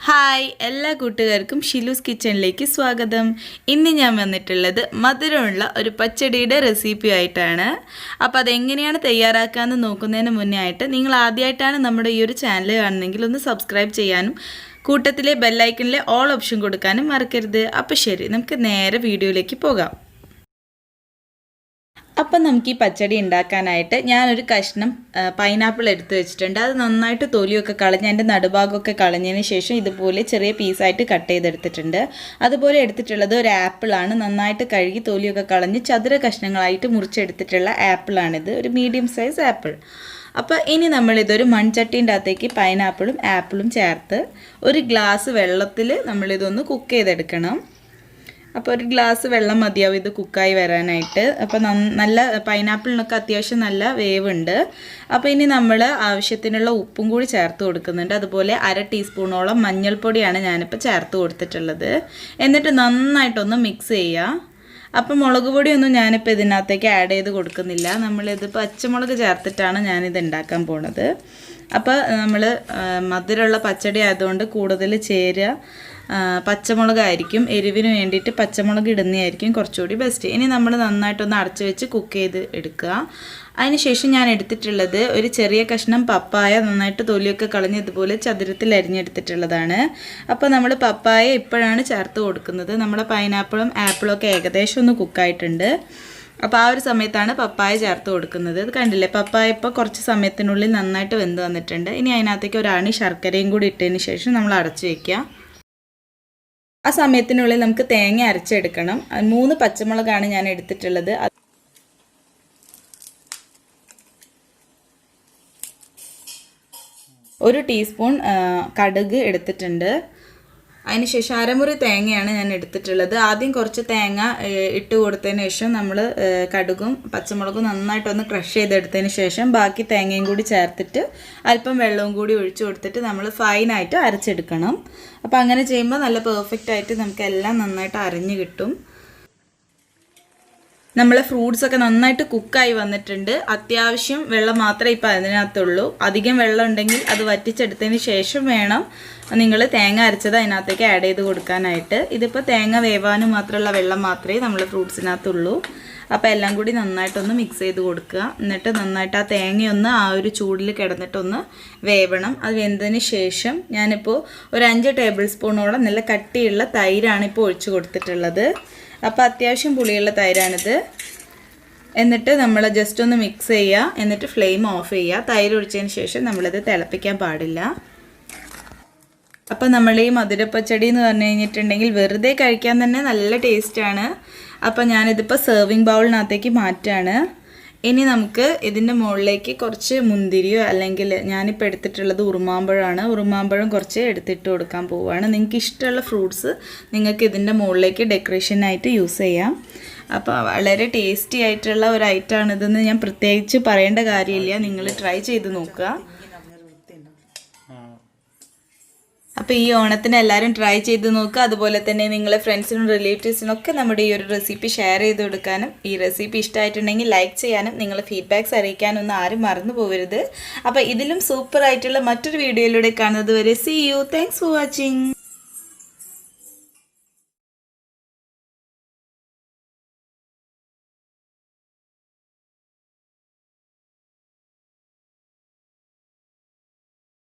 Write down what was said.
Hi എല്ലാ കൂട്ടുകാർക്കും ഷിലൂസ് കിച്ചണിലേക്ക് സ്വാഗതം. ഇന്ന് ഞാൻ വന്നിട്ടുള്ളത് മധുരമുള്ള ഒരു പച്ചടിയുടെ റെസിപ്പി ആയിട്ടാണ്. അപ്പോൾ അതെങ്ങനെയാണ് തയ്യാറാക്കാമെന്ന് നോക്കുന്നതിന് മുന്നേ ആയിട്ട് നിങ്ങൾ ആദ്യമായിട്ടാണ് നമ്മുടെ ഈ ഒരു ചാനൽ കാണുന്നതെങ്കിൽ ഒന്ന് സബ്സ്ക്രൈബ് ചെയ്യാനും കൂട്ടത്തിലെ ബെല്ലൈക്കണിലെ ഓൾ ഓപ്ഷൻ കൊടുക്കാനും മറക്കരുത്. അപ്പോൾ ശരി, നമുക്ക് നേരെ വീഡിയോയിലേക്ക് പോകാം. അപ്പം നമുക്ക് ഈ പച്ചടി ഉണ്ടാക്കാനായിട്ട് ഞാനൊരു കഷ്ണം പൈനാപ്പിൾ എടുത്ത് വെച്ചിട്ടുണ്ട്. അത് നന്നായിട്ട് തൊലിയൊക്കെ കളഞ്ഞ് അതിൻ്റെ നടുഭാഗമൊക്കെ കളഞ്ഞതിന് ശേഷം ഇതുപോലെ ചെറിയ പീസായിട്ട് കട്ട് ചെയ്തെടുത്തിട്ടുണ്ട്. അതുപോലെ എടുത്തിട്ടുള്ളത് ഒരു ആപ്പിളാണ്. നന്നായിട്ട് കഴുകി തൊലിയൊക്കെ കളഞ്ഞ് ചതുര കഷ്ണങ്ങളായിട്ട് മുറിച്ചെടുത്തിട്ടുള്ള ആപ്പിളാണിത്, ഒരു മീഡിയം സൈസ് ആപ്പിൾ. അപ്പോൾ ഇനി നമ്മളിതൊരു മൺചട്ടീൻ്റെ അകത്തേക്ക് പൈനാപ്പിളും ആപ്പിളും ചേർത്ത് ഒരു ഗ്ലാസ് വെള്ളത്തിൽ നമ്മളിതൊന്ന് കുക്ക് ചെയ്തെടുക്കണം. അപ്പോൾ ഒരു ഗ്ലാസ് വെള്ളം മതിയാവും ഇത് കുക്കായി വരാനായിട്ട്. അപ്പോൾ നല്ല പൈനാപ്പിളിനൊക്കെ അത്യാവശ്യം നല്ല വേവുണ്ട്. അപ്പോൾ ഇനി നമ്മൾ ആവശ്യത്തിനുള്ള ഉപ്പും കൂടി ചേർത്ത് കൊടുക്കുന്നുണ്ട്. അതുപോലെ 1/2 ടീസ്പൂണോളം മഞ്ഞൾപ്പൊടിയാണ് ഞാനിപ്പോൾ ചേർത്ത് കൊടുത്തിട്ടുള്ളത്. എന്നിട്ട് നന്നായിട്ടൊന്ന് മിക്സ് ചെയ്യുക. അപ്പോൾ മുളക് പൊടിയൊന്നും ഞാനിപ്പോൾ ഇതിനകത്തേക്ക് ആഡ് ചെയ്ത് കൊടുക്കുന്നില്ല. നമ്മളിത് പച്ചമുളക് ചേർത്തിട്ടാണ് ഞാനിത് ഉണ്ടാക്കാൻ പോണത്. അപ്പോൾ നമ്മൾ മധുരമുള്ള പച്ചടി ആയതുകൊണ്ട് കൂടുതൽ ചേരുക പച്ചമുളകായിരിക്കും. എരിവിന് വേണ്ടിയിട്ട് പച്ചമുളക് ഇടുന്നതായിരിക്കും കുറച്ചുകൂടി ബെസ്റ്റ്. ഇനി നമ്മൾ നന്നായിട്ടൊന്ന് അടച്ചു വെച്ച് കുക്ക് ചെയ്ത് എടുക്കുക. അതിനുശേഷം ഞാൻ എടുത്തിട്ടുള്ളത് ഒരു ചെറിയ കഷ്ണം പപ്പായ, നന്നായിട്ട് തൊലിയൊക്കെ കളഞ്ഞ് ഇതുപോലെ ചതുരത്തിൽ അരിഞ്ഞെടുത്തിട്ടുള്ളതാണ്. അപ്പോൾ നമ്മൾ പപ്പായ ഇപ്പോഴാണ് ചേർത്ത് കൊടുക്കുന്നത്. നമ്മുടെ പൈനാപ്പിളും ആപ്പിളും ഒക്കെ ഏകദേശം ഒന്ന് കുക്കായിട്ടുണ്ട്. അപ്പോൾ ആ ഒരു സമയത്താണ് പപ്പായ ചേർത്ത് കൊടുക്കുന്നത്. ഇത് കണ്ടില്ലേ, പപ്പായ ഇപ്പോൾ കുറച്ച് സമയത്തിനുള്ളിൽ നന്നായിട്ട് വെന്ത് വന്നിട്ടുണ്ട്. ഇനി അതിനകത്തേക്ക് ഒരു അണി ശർക്കരയും കൂടി ഇട്ടതിന് ശേഷം നമ്മൾ അടച്ചു വയ്ക്കുക. ആ സമയത്തിനുള്ളിൽ നമുക്ക് തേങ്ങ അരച്ചെടുക്കണം. 3 പച്ചമുളകാണ് ഞാൻ എടുത്തിട്ടുള്ളത്. 1 ടീസ്പൂൺ കടുക് എടുത്തിട്ടുണ്ട്. അതിനുശേഷം 1/2 മുറി തേങ്ങയാണ് ഞാൻ എടുത്തിട്ടുള്ളത്. ആദ്യം കുറച്ച് തേങ്ങ ഇട്ട് കൊടുത്തതിന് ശേഷം നമ്മൾ കടുകും പച്ചമുളകും നന്നായിട്ടൊന്ന് ക്രഷ് ചെയ്തെടുത്തതിന് ശേഷം ബാക്കി തേങ്ങയും കൂടി ചേർത്തിട്ട് അല്പം വെള്ളവും കൂടി ഒഴിച്ചു കൊടുത്തിട്ട് നമ്മൾ ഫൈനായിട്ട് അരച്ചെടുക്കണം. അപ്പോൾ അങ്ങനെ ചെയ്യുമ്പോൾ നല്ല പെർഫെക്റ്റ് ആയിട്ട് നമുക്കെല്ലാം നന്നായിട്ട് അരഞ്ഞ് കിട്ടും. നമ്മളെ ഫ്രൂട്ട്സൊക്കെ നന്നായിട്ട് കുക്കായി വന്നിട്ടുണ്ട്. അത്യാവശ്യം വെള്ളം മാത്രമേ ഇപ്പോൾ അതിനകത്തുള്ളൂ. അധികം വെള്ളം ഉണ്ടെങ്കിൽ അത് വറ്റിച്ചെടുത്തതിന് ശേഷം വേണം നിങ്ങൾ തേങ്ങ അരച്ചത് അതിനകത്തേക്ക് ആഡ് ചെയ്ത് കൊടുക്കാനായിട്ട്. ഇതിപ്പോൾ തേങ്ങ വേവാനും മാത്രമുള്ള വെള്ളം മാത്രമേ നമ്മൾ ഫ്രൂട്ട്സിനകത്തുള്ളൂ. അപ്പോൾ എല്ലാം കൂടി നന്നായിട്ടൊന്ന് മിക്സ് ചെയ്ത് കൊടുക്കുക. എന്നിട്ട് നന്നായിട്ട് ആ തേങ്ങയൊന്ന് ആ ഒരു ചൂടിൽ കിടന്നിട്ടൊന്ന് വേവണം. അത് വെന്തതിന് ശേഷം ഞാനിപ്പോൾ ഒരു 5 ടേബിൾ സ്പൂണോളം നല്ല കട്ടിയുള്ള തൈരാണ് ഇപ്പോൾ ഒഴിച്ച് കൊടുത്തിട്ടുള്ളത്. അപ്പോൾ അത്യാവശ്യം പുളിയുള്ള തൈരാണിത്. എന്നിട്ട് നമ്മൾ ജസ്റ്റ് ഒന്ന് മിക്സ് ചെയ്യുക. എന്നിട്ട് ഫ്ലെയിം ഓഫ് ചെയ്യുക. തൈര് ഒഴിച്ചതിന് ശേഷം നമ്മളിത് തിളപ്പിക്കാൻ പാടില്ല. അപ്പോൾ നമ്മൾ ഈ മധുരപ്പച്ചടി എന്ന് പറഞ്ഞു കഴിഞ്ഞിട്ടുണ്ടെങ്കിൽ വെറുതെ കഴിക്കാൻ തന്നെ നല്ല ടേസ്റ്റാണ്. അപ്പോൾ ഞാനിതിപ്പോൾ സെർവിങ് ബൗളിനകത്തേക്ക് മാറ്റാണ്. ഇനി നമുക്ക് ഇതിൻ്റെ മുകളിലേക്ക് കുറച്ച് മുന്തിരിയോ അല്ലെങ്കിൽ ഞാനിപ്പോൾ എടുത്തിട്ടുള്ളത് ഉറുമാമ്പഴമാണ്. ഉറുമാമ്പഴം കുറച്ച് എടുത്തിട്ട് കൊടുക്കാൻ പോവുകയാണ്. നിങ്ങൾക്ക് ഇഷ്ടമുള്ള ഫ്രൂട്ട്സ് നിങ്ങൾക്ക് ഇതിൻ്റെ മുകളിലേക്ക് ഡെക്കറേഷനായിട്ട് യൂസ് ചെയ്യാം. അപ്പോൾ വളരെ ടേസ്റ്റി ആയിട്ടുള്ള ഒരു ഐറ്റമാണിതെന്ന് ഞാൻ പ്രത്യേകിച്ച് പറയേണ്ട കാര്യമില്ല. നിങ്ങൾ ട്രൈ ചെയ്ത് നോക്കുക. അപ്പോൾ ഈ ഓണത്തിന് എല്ലാവരും ട്രൈ ചെയ്ത് നോക്കുക. അതുപോലെ തന്നെ നിങ്ങളെ ഫ്രണ്ട്സിനും റിലേറ്റീവ്സിനും ഒക്കെ നമ്മുടെ ഈ ഒരു റെസിപ്പി ഷെയർ ചെയ്ത് കൊടുക്കാനും ഈ റെസിപ്പി ഇഷ്ടമായിട്ടുണ്ടെങ്കിൽ ലൈക്ക് ചെയ്യാനും നിങ്ങളുടെ ഫീഡ്ബാക്ക്സ് അറിയിക്കാനൊന്നും ആരും മറന്നു പോകരുത്. അപ്പോൾ ഇതിലും സൂപ്പർ ആയിട്ടുള്ള മറ്റൊരു വീഡിയോയിലൂടെ കാണുന്നത് വരെ see you. Thanks for watching.